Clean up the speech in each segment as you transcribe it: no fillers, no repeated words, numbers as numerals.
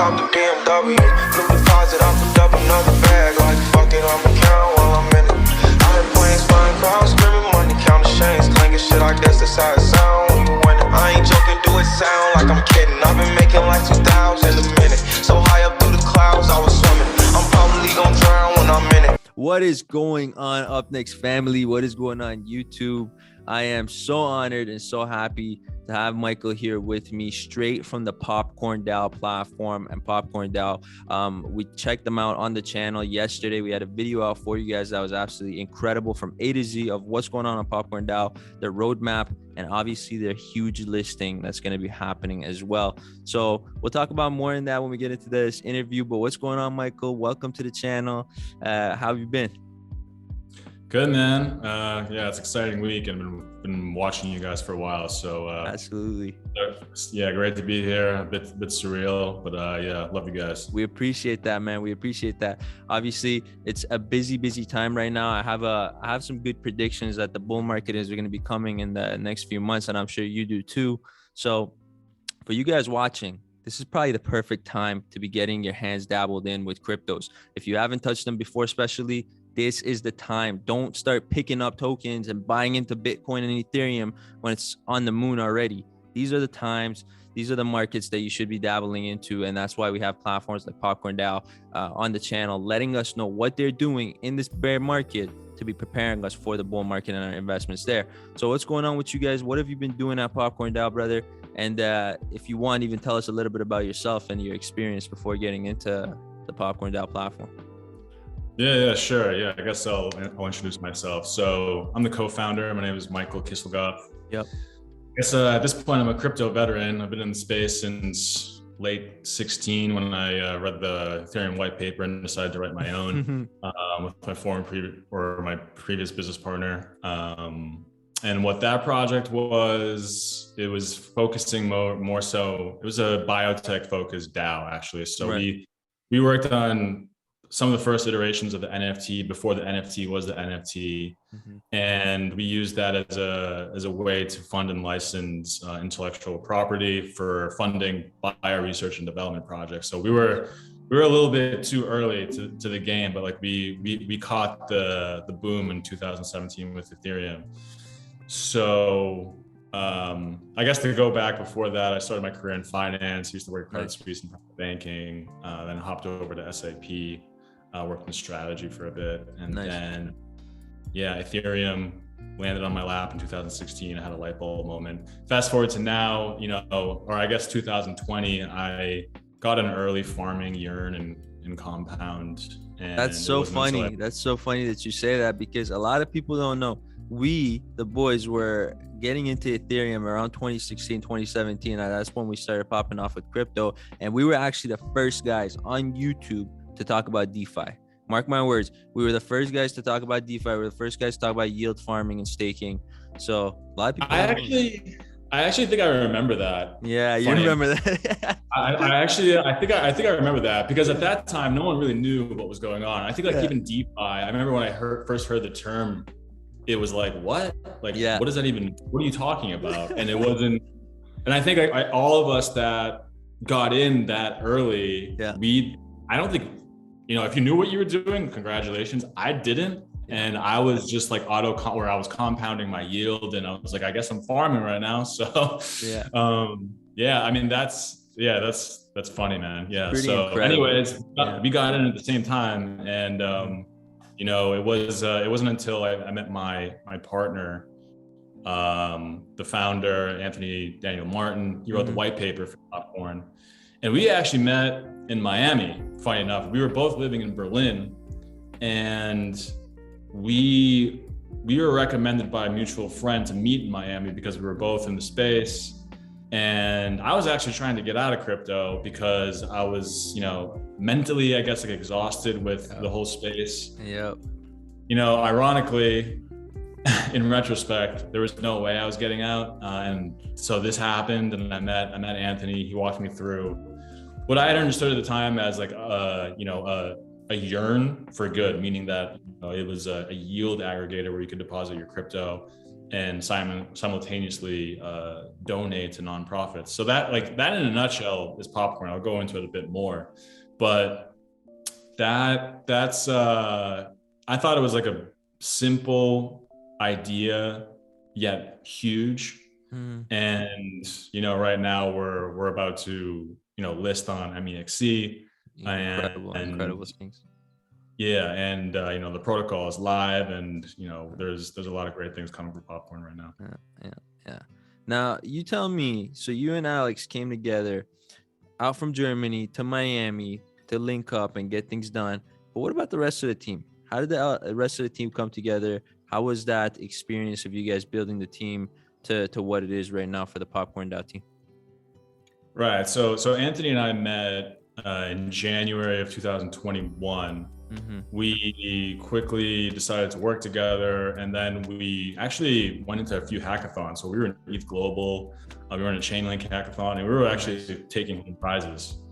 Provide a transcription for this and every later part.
cop the BMW. New deposit, I put up another bag. Like fuck it, I'ma count while I'm in it. I had planes flying, crowds screaming, money counting chains, clanking shit. I guess that's how it sound when you win it. I ain't joking, do it sound like I'm kidding. I've been making like 2,000 a minute. So high up through the clouds, I was swimming. I'm probably gonna drown when I'm in it. What is going on, Up Next family? What is going on, YouTube? I am so honored and so happy to have Michael here with me, straight from the Popcorn DAO platform and Popcorn DAO. We checked them out on the channel yesterday. We had a video out for you guys that was absolutely incredible, from A to Z of what's going on Popcorn DAO, their roadmap, and obviously their huge listing that's going to be happening as well. So we'll talk about more in that when we get into this interview. But what's going on, Michael? Welcome to the channel. How have you been? Good, man. Yeah, it's an exciting week, and I've been watching you guys for a while. So absolutely. Yeah, great to be here. A bit surreal, but yeah, love you guys. We appreciate that, man. We appreciate that. Obviously, it's a busy time right now. I have some good predictions that the bull market is going to be coming in the next few months, and I'm sure you do too. So for you guys watching, this is probably the perfect time to be getting your hands dabbled in with cryptos. If you haven't touched them before, especially, this is the time. Don't start picking up tokens and buying into Bitcoin and Ethereum when it's on the moon already. These are the times, these are the markets that you should be dabbling into. And that's why we have platforms like Popcorn DAO on the channel, letting us know what they're doing in this bear market to be preparing us for the bull market and our investments there. So what's going on with you guys? What have you been doing at Popcorn DAO, brother? And if you want, even tell us a little bit about yourself and your experience before getting into the Popcorn DAO platform. Yeah, sure. Yeah, I guess I'll introduce myself. So I'm the co-founder. My name is Michael Kisselgof. Yep. I guess at this point, I'm a crypto veteran. I've been in the space since late 16 when I read the Ethereum white paper and decided to write my own with my previous business partner. And what that project was, it was focusing more so, it was a biotech focused DAO actually. So right. we worked on some of the first iterations of the NFT before the NFT was the NFT. And we used that as a way to fund and license intellectual property for funding bio research and development projects. So we were a little bit too early to the game, but like we caught the boom in 2017 with Ethereum. So I guess to go back before that, I started my career in finance, used to work at Credit Suisse and banking, then hopped over to SAP. Worked in strategy for a bit, and then Ethereum landed on my lap in 2016. I had a light bulb moment. Fast forward to now, or I guess 2020, I got an early farming yearn and compound. And that's so funny. That's so funny that you say that, because a lot of people don't know. We, the boys, were getting into Ethereum around 2016, 2017. That's when we started popping off with crypto. And we were actually the first guys on YouTube to talk about DeFi. Mark my words, we were the first guys to talk about DeFi. We were the first guys to talk about yield farming and staking. So a lot of people. I actually think I remember that. Yeah, you remember that. I think I remember that, because at that time no one really knew what was going on. I think even DeFi. I remember when I first heard the term, it was like, what? Like, what does that even? What are you talking about? And it wasn't. And I think all of us that got in that early, I don't think. If you knew what you were doing, congratulations. I didn't. And I was just like where I was compounding my yield, and I was like, I guess I'm farming right now. So I mean, that's funny, man. Yeah. So incredible. Anyways, we got in at the same time. And it wasn't until I met my partner, the founder, Anthony Daniel Martin. He wrote the white paper for Popcorn. And we actually met in Miami, funny enough. We were both living in Berlin, and we were recommended by a mutual friend to meet in Miami because we were both in the space. And I was actually trying to get out of crypto because I was, mentally, I guess, like exhausted with the whole space. Yep. Ironically, in retrospect, there was no way I was getting out. And so this happened, and I met Anthony. He walked me through what I had understood at the time as like a yearn for good, meaning that it was a yield aggregator where you could deposit your crypto, and simultaneously donate to nonprofits. So that in a nutshell is Popcorn. I'll go into it a bit more, but that's I thought it was like a simple idea yet huge. And right now we're about to list on MEXC. Incredible things. Yeah, and the protocol is live, and there's a lot of great things coming for Popcorn right now. Yeah. Now you tell me. So you and Alex came together out from Germany to Miami to link up and get things done. But what about the rest of the team? How did the rest of the team come together? How was that experience of you guys building the team to what it is right now for the Popcorn DAO team? Right. So Anthony and I met in January of 2021. We quickly decided to work together, and then we actually went into a few hackathons. So we were in ETH Global, we were in a Chainlink hackathon, and we were actually taking home prizes.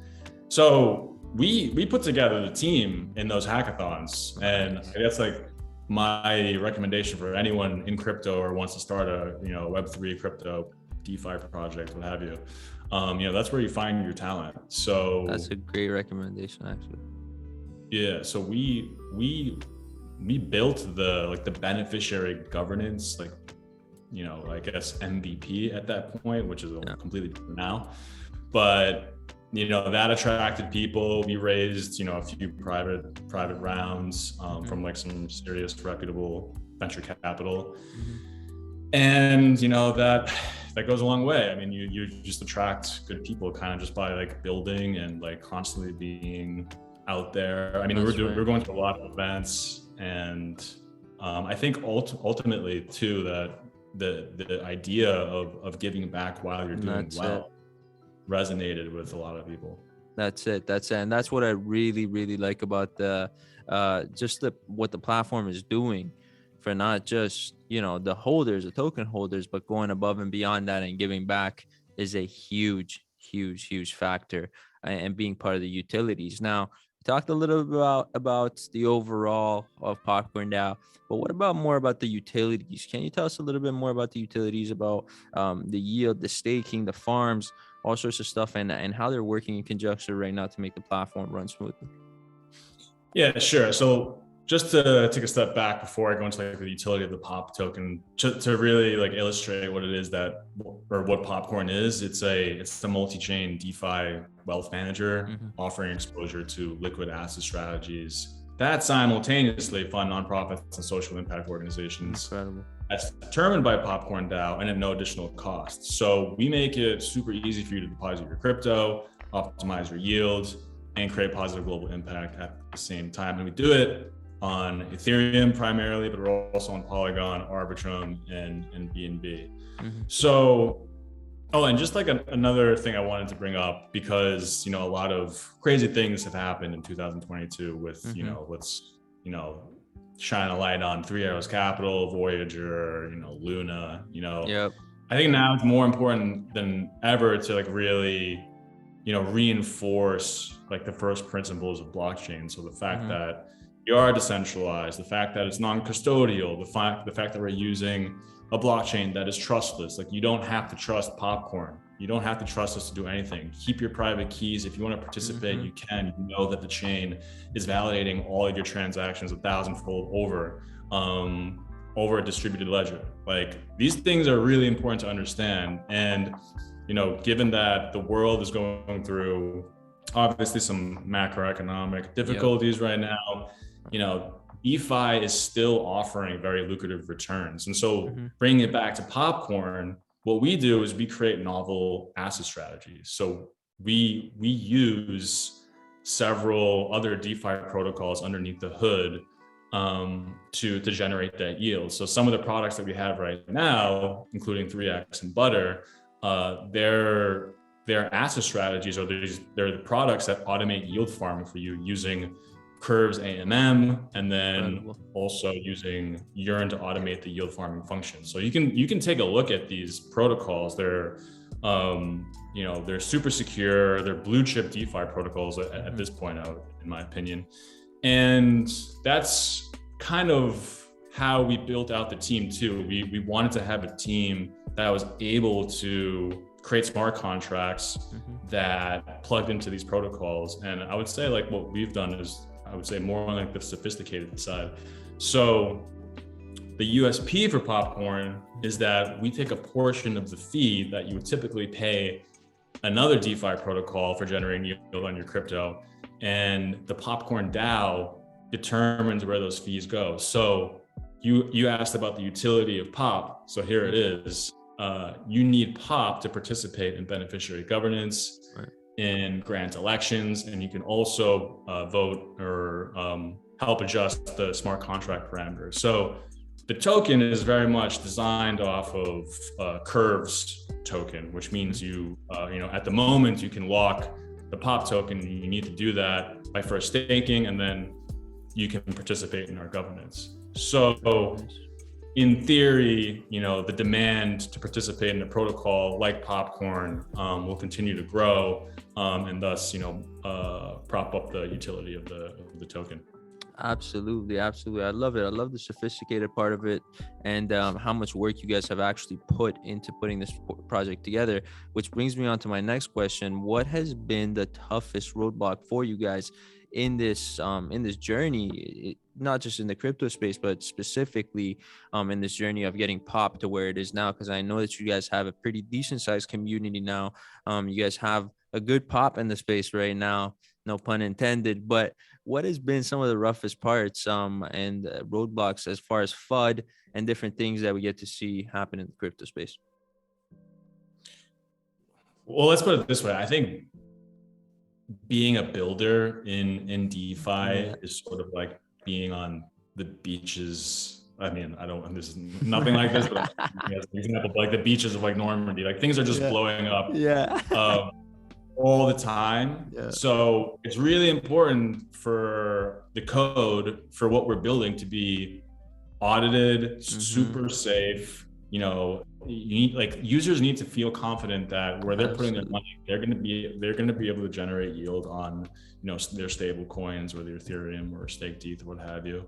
So we put together the team in those hackathons, and that's like my recommendation for anyone in crypto or wants to start a Web3 crypto DeFi project, what have you. That's where you find your talent. So that's a great recommendation, actually. Yeah, so we built the beneficiary governance, I guess MVP at that point, which is completely different now. But that attracted people. We raised a few private rounds from some serious reputable venture capital, and that goes a long way. I mean, you just attract good people kind of just by building and constantly being out there. I mean, we're going to a lot of events, and I think ultimately too that the idea of giving back while you're doing resonated with a lot of people. That's it. And that's what I really, really like about what the platform is doing for not just the holders, the token holders, but going above and beyond that and giving back is a huge factor, and being part of the utilities. Now, we talked a little bit about the overall of Popcorn DAO, but what about more about the utilities? Can you tell us a little bit more about the utilities, about the yield, the staking, the farms, all sorts of stuff, and how they're working in conjunction right now to make the platform run smoothly? Yeah, sure. So just to take a step back before I go into the utility of the POP token, to really illustrate what it is what Popcorn is, it's a multi-chain DeFi wealth manager offering exposure to liquid asset strategies that simultaneously fund nonprofits and social impact organizations. Incredible. That's determined by Popcorn DAO and at no additional cost. So we make it super easy for you to deposit your crypto, optimize your yield, and create positive global impact at the same time. And we do it on Ethereum primarily, but we're also on Polygon, Arbitrum, and BNB. So, and just another thing I wanted to bring up, because a lot of crazy things have happened in 2022 with let's shine a light on Three Arrows Capital, Voyager, Luna. I think now it's more important than ever to really reinforce the first principles of blockchain. So the fact that you are decentralized, the fact that it's non-custodial, the fact that we're using a blockchain that is trustless. You don't have to trust Popcorn. You don't have to trust us to do anything. Keep your private keys. If you want to participate, you can. You know that the chain is validating all of your transactions 1,000-fold over a distributed ledger. These things are really important to understand. And given that the world is going through obviously some macroeconomic difficulties right now, DeFi is still offering very lucrative returns. And so bringing it back to Popcorn, what we do is we create novel asset strategies. So we use several other DeFi protocols underneath the hood to generate that yield. So some of the products that we have right now, including 3x and Butter, their asset strategies they're the products that automate yield farming for you using Curve's AMM, and then also using Yearn to automate the yield farming function. So you can take a look at these protocols. They're they're super secure. They're blue chip DeFi protocols at this point out, in my opinion. And that's kind of how we built out the team too. We wanted to have a team that was able to create smart contracts that plugged into these protocols. And I would say like what we've done is, I would say more on like the sophisticated side. So the USP for Popcorn is that we take a portion of the fee that you would typically pay another DeFi protocol for generating yield on your crypto, and the Popcorn DAO determines where those fees go. So you asked about the utility of POP. So here it is. You need POP to participate in beneficiary governance, in grant elections, and you can also vote or help adjust the smart contract parameters. So the token is very much designed off of Curve's token, which means you know, at the moment you can lock the POP token. You need to do that by first staking, and then you can participate in our governance. So in theory, you know, the demand to participate in a protocol like Popcorn will continue to grow, and thus, you know, prop up the utility of the token. Absolutely. I love it. I love the sophisticated part of it, and how much work you guys have actually put into putting this project together, which brings me on to my next question. What has been the toughest roadblock for you guys in this journey, not just in the crypto space, but specifically in this journey of getting POP to where it is now? Because I know that you guys have a pretty decent sized community now. You guys have a good POP in the space right now, no pun intended. But what has been some of the roughest parts and roadblocks as far as FUD and different things that we get to see happen in the crypto space? Well, let's put it this way. I think being a builder in DeFi is sort of like being on the beaches. I mean, this is nothing like this, but as an example, like the beaches of like Normandy, like things are just blowing up all the time. So it's really important for the code, for what we're building, to be audited, super safe. You know, you need, like, users need to feel confident that where they're putting their money, they're going to be able to generate yield on, you know, their stable coins, whether Ethereum or staked ETH or what have you,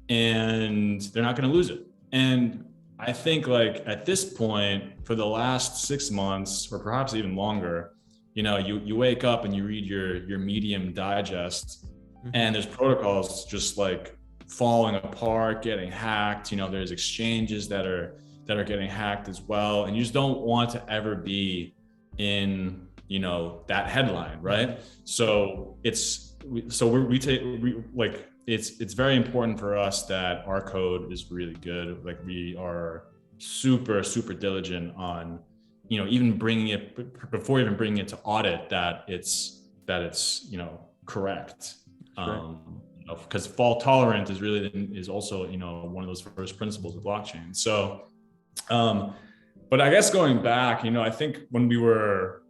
and they're not going to lose it. And I think, like, at this point, for the last 6 months or perhaps even longer, you know, you wake up and you read your Medium digest, and there's protocols just like falling apart, getting hacked. You know, there's exchanges that are getting hacked as well, and you just don't want to ever be in, you know, that headline, right? So it's very important for us that our code is really good. Like, we are super diligent on, you know, even bringing it, before even bringing it to audit, that it's you know, correct. Because fault tolerant is also, you know, one of those first principles of blockchain. So but I guess going back, you know, I think when we were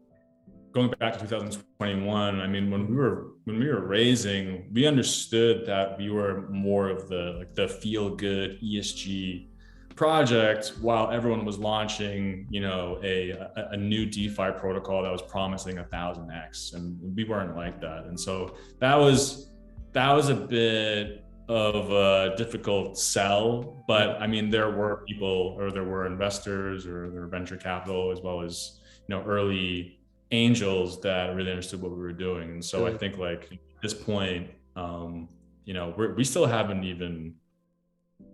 going back to 2021, I mean, when we were raising, we understood that we were more of the feel good ESG project, while everyone was launching, you know, a new DeFi protocol that was promising 1,000x, and we weren't like that. And so that was a bit of a difficult sell. But I mean, there were people, or there were investors, or there were venture capital, as well as, you know, early angels that really understood what we were doing. And so I think, like, at this point, you know, we still haven't even,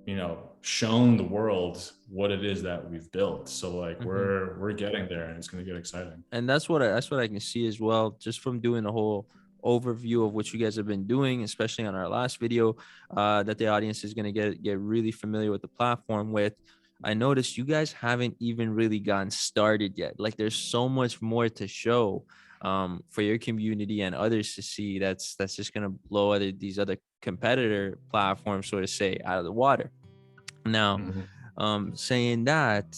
you know, shown the world what it is that we've built. So, like, we're getting there, and it's going to get exciting. And that's what I can see as well, just from doing the whole overview of what you guys have been doing, especially on our last video, that the audience is going to get really familiar with the platform with. I noticed you guys haven't even really gotten started yet. Like, there's so much more to show for your community and others to see. That's just going to blow these other competitor platforms, so to say, out of the water. Now, saying that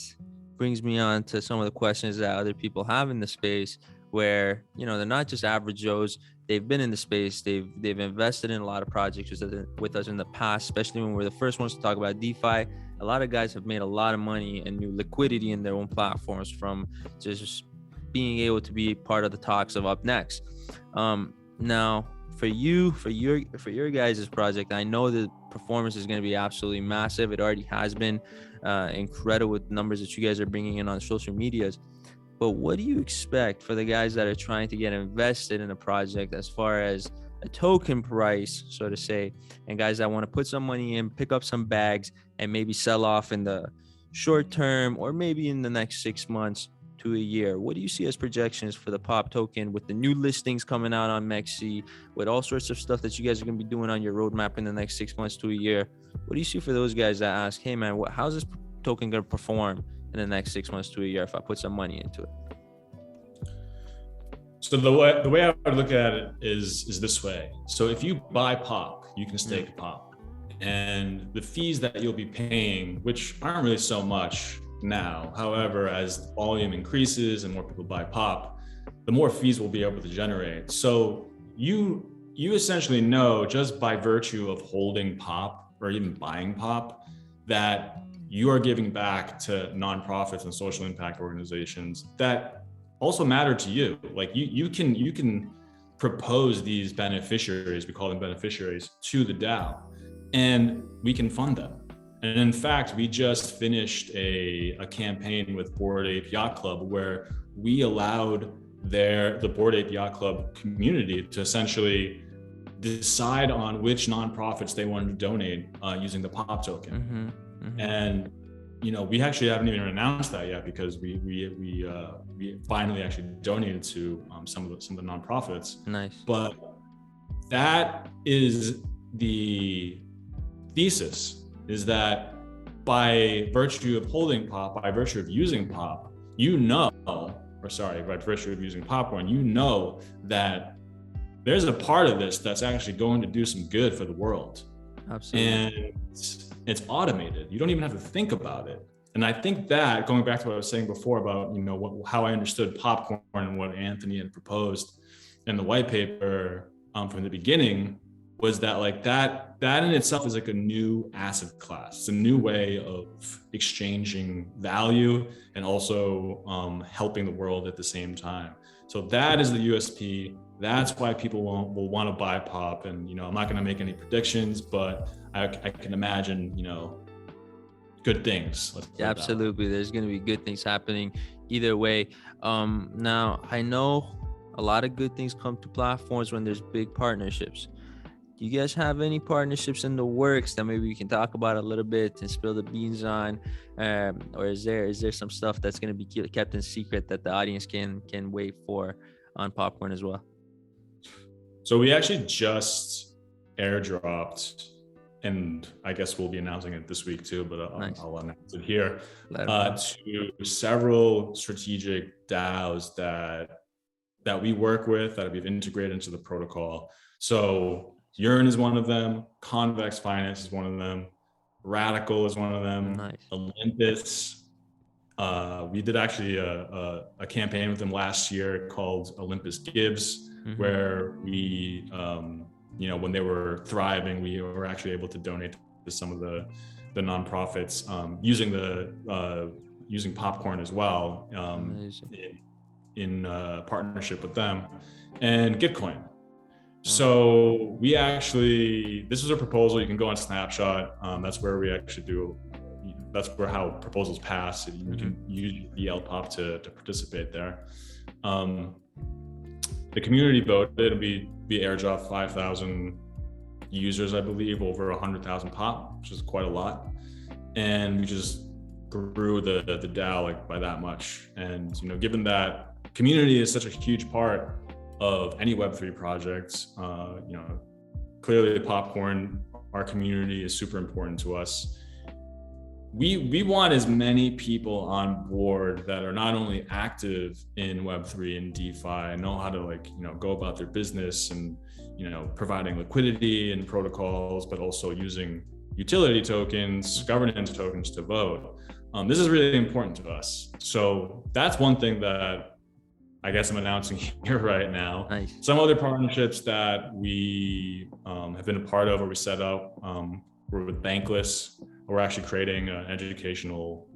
brings me on to some of the questions that other people have in the space, where, you know, they're not just average Joes. They've been in the space. They've invested in a lot of projects with us in the past, especially when we're the first ones to talk about DeFi. A lot of guys have made a lot of money and new liquidity in their own platforms from just being able to be part of the talks of Up Next. Now, for your guys' project, I know that performance is going to be absolutely massive. It already has been incredible with numbers that you guys are bringing in on social medias. But what do you expect for the guys that are trying to get invested in a project as far as a token price, so to say, and guys that want to put some money in, pick up some bags, and maybe sell off in the short term or maybe in the next 6 months to a year? What do you see as projections for the POP token with the new listings coming out on Mexi, with all sorts of stuff that you guys are going to be doing on your roadmap in the next 6 months to a year? What do you see for those guys that ask, hey man, how's this token going to perform in the next 6 months to a year if I put some money into it? So the way I would look at it is this way. So if you buy POP, you can stake POP, and the fees that you'll be paying, which aren't really so much now. However, as volume increases and more people buy POP, the more fees we'll be able to generate. So you essentially know, just by virtue of holding POP or even buying POP, that you are giving back to nonprofits and social impact organizations that also matter to you. Like you can propose these beneficiaries, we call them beneficiaries, to the DAO, and we can fund them. And in fact, we just finished a campaign with Bored Ape Yacht Club, where we allowed the Bored Ape Yacht Club community to essentially decide on which nonprofits they wanted to donate using the POP token. And we actually haven't even announced that yet, because we finally actually donated to some of the nonprofits. Nice. But that is the thesis, is that by virtue of holding POP, by virtue of using POP, by virtue of using Popcorn, that there's a part of this that's actually going to do some good for the world. Absolutely. And it's automated. You don't even have to think about it. And I think that, going back to what I was saying before about, how I understood Popcorn and what Anthony had proposed in the white paper from the beginning, was that that in itself is like a new asset class. It's a new way of exchanging value and also helping the world at the same time. So that is the USP. That's why people will want to buy POP. And, I'm not going to make any predictions, but I can imagine, good things. Absolutely. There's going to be good things happening either way. Now, I know a lot of good things come to platforms when there's big partnerships. Do you guys have any partnerships in the works that maybe we can talk about a little bit and spill the beans on? Or is there some stuff that's going to be kept in secret that the audience can wait for on Popcorn as well? So we actually just airdropped, and I guess we'll be announcing it this week too, but I'll announce it here, to several strategic DAOs that we work with, that we've integrated into the protocol. So Yearn is one of them, Convex Finance is one of them, Radical is one of them, Nice. Olympus. We did actually a campaign with them last year called Olympus Gives, where we, when they were thriving, we were actually able to donate to some of the nonprofits using Popcorn as well, in partnership with them, and Gitcoin. So we actually, this is a proposal. You can go on Snapshot. That's where we actually that's where how proposals pass. You can use EL POP to participate there. The community voted. We airdropped 5,000 users, I believe, over 100,000 POP, which is quite a lot. And we just grew the DAO by that much. And given that community is such a huge part of any Web3 project, clearly Popcorn, our community, is super important to us. We want as many people on board that are not only active in Web3 and DeFi, know how to go about their business and providing liquidity and protocols, but also using utility tokens, governance tokens to vote. This is really important to us. So that's one thing that I guess I'm announcing here right now. Nice. Some other partnerships that we have been a part of, or we set up, we're with Bankless. We're actually creating an educational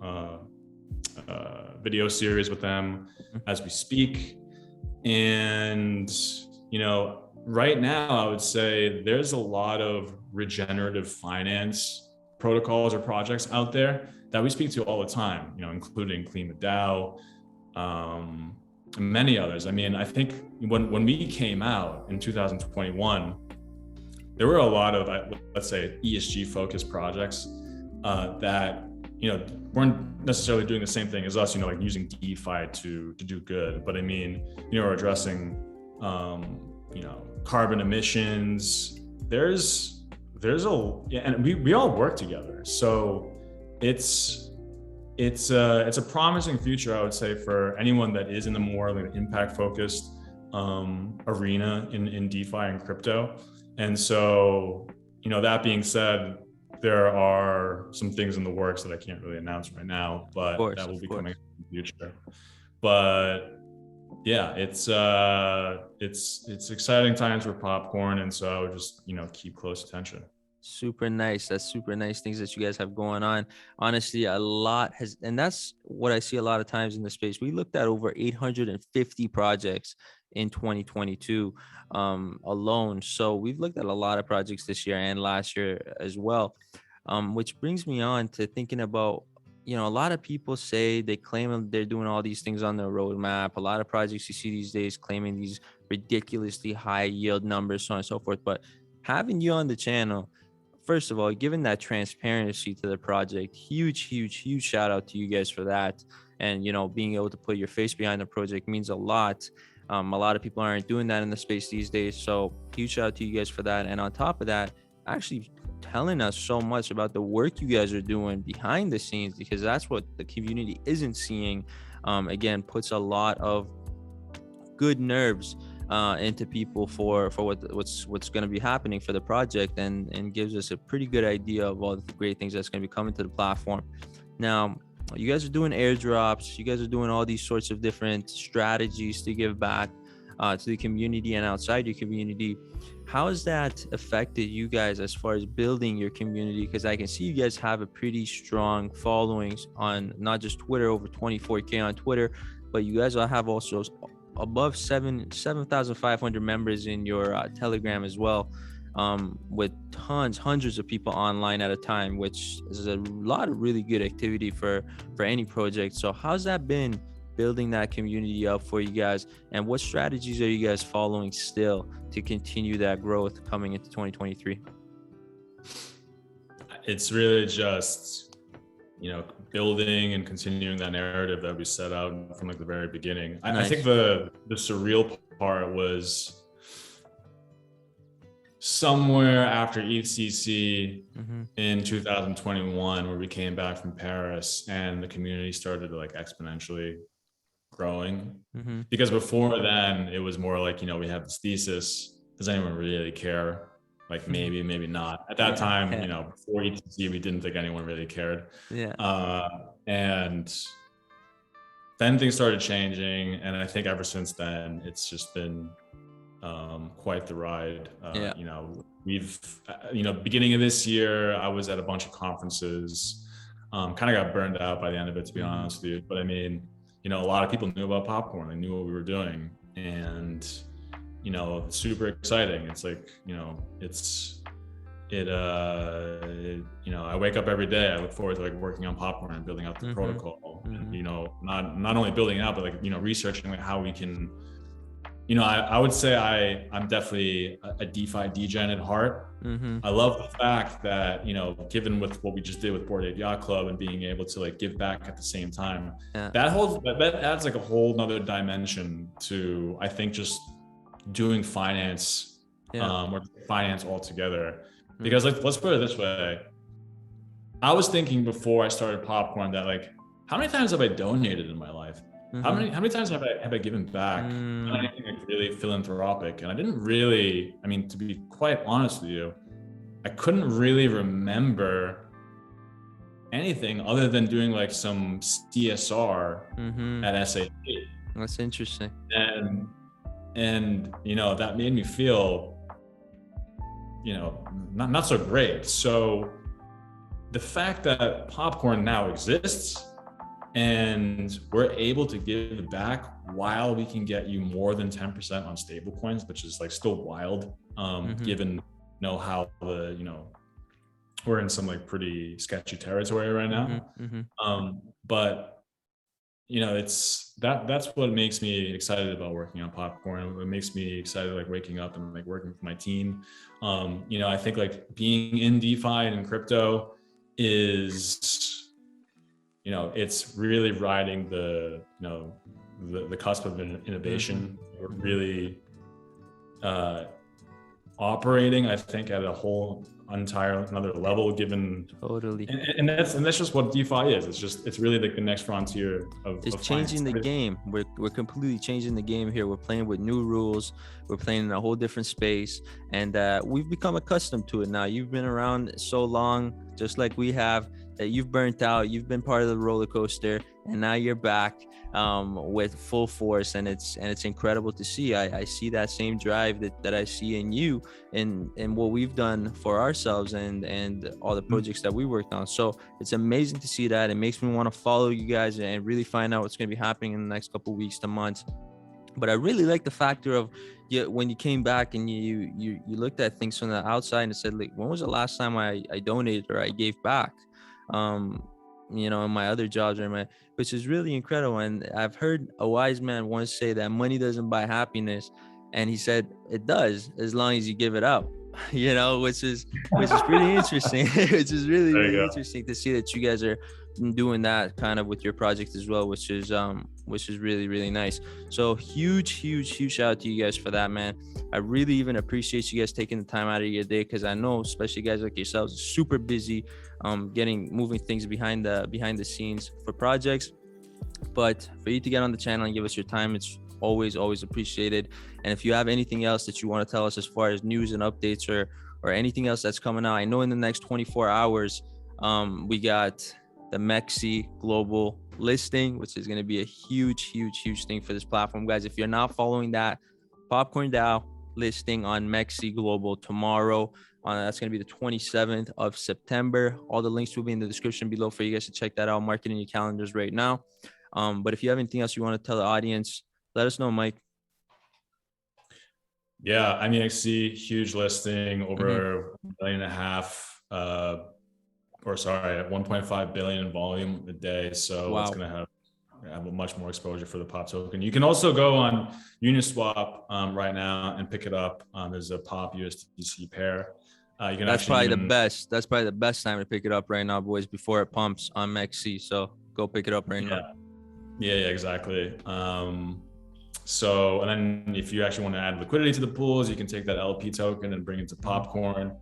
video series with them as we speak. And, right now, I would say there's a lot of regenerative finance protocols or projects out there that we speak to all the time, including Clean the DAO, many others. I mean, I think when we came out in 2021, there were a lot of, let's say, ESG focused projects that, weren't necessarily doing the same thing as us, like using DeFi to do good. But I mean, we're addressing, carbon emissions. There's and we all work together. So it's a promising future, I would say, for anyone that is in the more like impact focused arena in DeFi and crypto. And so, that being said, there are some things in the works that I can't really announce right now, but that will be coming in the future. But yeah, it's exciting times for Popcorn, and so I would just keep close attention. Super nice. That's super nice things that you guys have going on. Honestly, a lot has, and that's what I see a lot of times in the space. We looked at over 850 projects in 2022 alone. So we've looked at a lot of projects this year and last year as well, which brings me on to thinking about, a lot of people say they claim they're doing all these things on their roadmap. A lot of projects you see these days claiming these ridiculously high yield numbers, so on and so forth. But having you on the channel, first of all, given that transparency to the project, huge shout out to you guys for that. And, being able to put your face behind the project means a lot. A lot of people aren't doing that in the space these days. So huge shout out to you guys for that. And on top of that, actually telling us so much about the work you guys are doing behind the scenes, because that's what the community isn't seeing. Again, puts a lot of good nerves into people for what's going to be happening for the project, and gives us a pretty good idea of all the great things that's going to be coming to the platform. Now, you guys are doing airdrops, you guys are doing all these sorts of different strategies to give back to the community and outside your community. How has that affected you guys as far as building your community? Because I can see you guys have a pretty strong followings on not just Twitter, over 24K on Twitter, but you guys have also above 7,500 members in your Telegram as well, with hundreds of people online at a time, which is a lot of really good activity for any project. So how's that been, building that community up for you guys, and what strategies are you guys following still to continue that growth coming into 2023? It's really just, building and continuing that narrative that we set out from like the very beginning. Nice. I think the surreal part was somewhere after ETHCC in 2021, where we came back from Paris and the community started to like exponentially growing. Because before then it was more like, we had this thesis, does anyone really care? Like maybe not. At that time, before ETC, we didn't think anyone really cared. And then things started changing, and I think ever since then, it's just been quite the ride. We've, beginning of this year, I was at a bunch of conferences, kind of got burned out by the end of it, to be honest with you. But I mean, a lot of people knew about Popcorn, they knew what we were doing, and super exciting. It's like, I wake up every day, I look forward to like working on Popcorn and building out the protocol, and, not only building it out, but like, researching like how we can, I would say I'm definitely a DeFi degen at heart. I love the fact that, given with what we just did with Bored Ape Yacht Club and being able to like give back at the same time, that adds like a whole nother dimension to, I think, just doing finance, or finance altogether. Because let's put it this way. I was thinking before I started Popcorn that like, how many times have I donated in my life? How many times have I given back? Anything like really philanthropic? And I didn't really, to be quite honest with you, I couldn't really remember anything other than doing like some CSR at SAP. That's interesting. And that made me feel, not so great. So the fact that Popcorn now exists and we're able to give back while we can get you more than 10% on stable coins, which is like still wild, given how we're in some like pretty sketchy territory right now. But that's what makes me excited about working on Popcorn. It makes me excited, like waking up and like working with my team. I think like being in DeFi and in crypto is, it's really riding the cusp of innovation. We're really operating, I think, at a whole another level, given totally. And that's just what DeFi is. It's really like the next frontier of changing the game. We're completely changing the game here. We're playing with new rules. We're playing in a whole different space, and we've become accustomed to it now. You've been around so long, just like we have, that you've burnt out. You've been part of the roller coaster, and now you're back with full force, and it's incredible to see. I see that same drive that I see in you and what we've done for ourselves and all the projects that we worked on. So it's amazing to see that. It makes me want to follow you guys and really find out what's going to be happening in the next couple of weeks to months. But I really like the factor of when you came back and you looked at things from the outside and said, like, when was the last time I donated or I gave back? In my other jobs, which is really incredible. And I've heard a wise man once say that money doesn't buy happiness, and he said it does, as long as you give it up. Which is pretty interesting. Which is really interesting to see that you guys are doing that kind of with your project as well, which is really, really nice. So huge shout out to you guys for that, man. I really even appreciate you guys taking the time out of your day, because I know especially guys like yourselves super busy moving things behind the scenes for projects. But for you to get on the channel and give us your time, it's always appreciated. And if you have anything else that you want to tell us as far as news and updates or anything else that's coming out, I know in the next 24 hours we got the MEXC global listing, which is going to be a huge thing for this platform, guys. If you're not following that, Popcorn DAO listing on MEXC global tomorrow. That's going to be the 27th of September. All the links will be in the description below for you guys to check that out. Mark it in your calendars right now. But if you have anything else you want to tell the audience, let us know, Mike. Yeah, MEXC, huge listing, over $1.5 billion, 1.5 billion in volume a day. So It's going to have a much more exposure for the POP token. You can also go on Uniswap right now and pick it up. There's a POP USDC pair. That's probably the best. That's probably the best time to pick it up right now, boys, before it pumps on MEXC. So go pick it up right now. Yeah, exactly. So, and then if you actually want to add liquidity to the pools, you can take that LP token and bring it to Popcorn.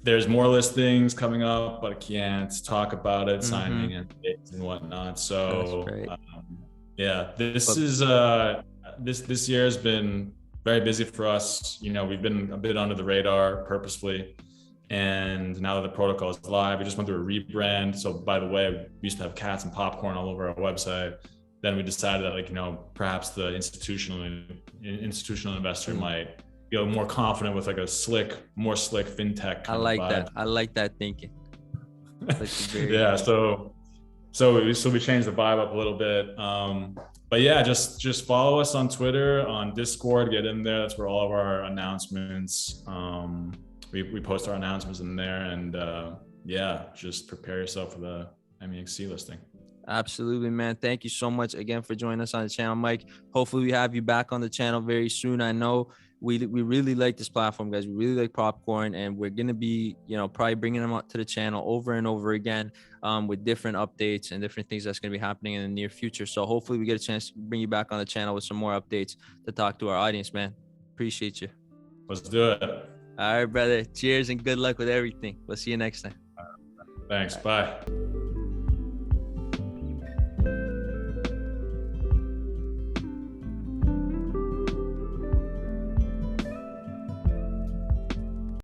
There's more listings coming up, but I can't talk about it, signing and dates and whatnot. So, this year has been very busy for us. We've been a bit under the radar purposefully. And now that the protocol is live, we just went through a rebrand. So by the way, we used to have cats and popcorn all over our website. Then we decided that perhaps the institutional investor might be more confident with like more slick fintech. I like that. I like that thinking. So we changed the vibe up a little bit. But yeah, just follow us on Twitter, on Discord, get in there. That's where all of our announcements, we post our announcements in there, and just prepare yourself for the MEXC listing. Absolutely, man. Thank you so much again for joining us on the channel, Mike. Hopefully we have you back on the channel very soon. I know we really like this platform, guys. We really like Popcorn, and we're going to be, probably bringing them up to the channel over and over again with different updates and different things that's going to be happening in the near future. So hopefully we get a chance to bring you back on the channel with some more updates to talk to our audience, man. Appreciate you. Let's do it. All right, brother. Cheers and good luck with everything. We'll see you next time. Thanks. Bye.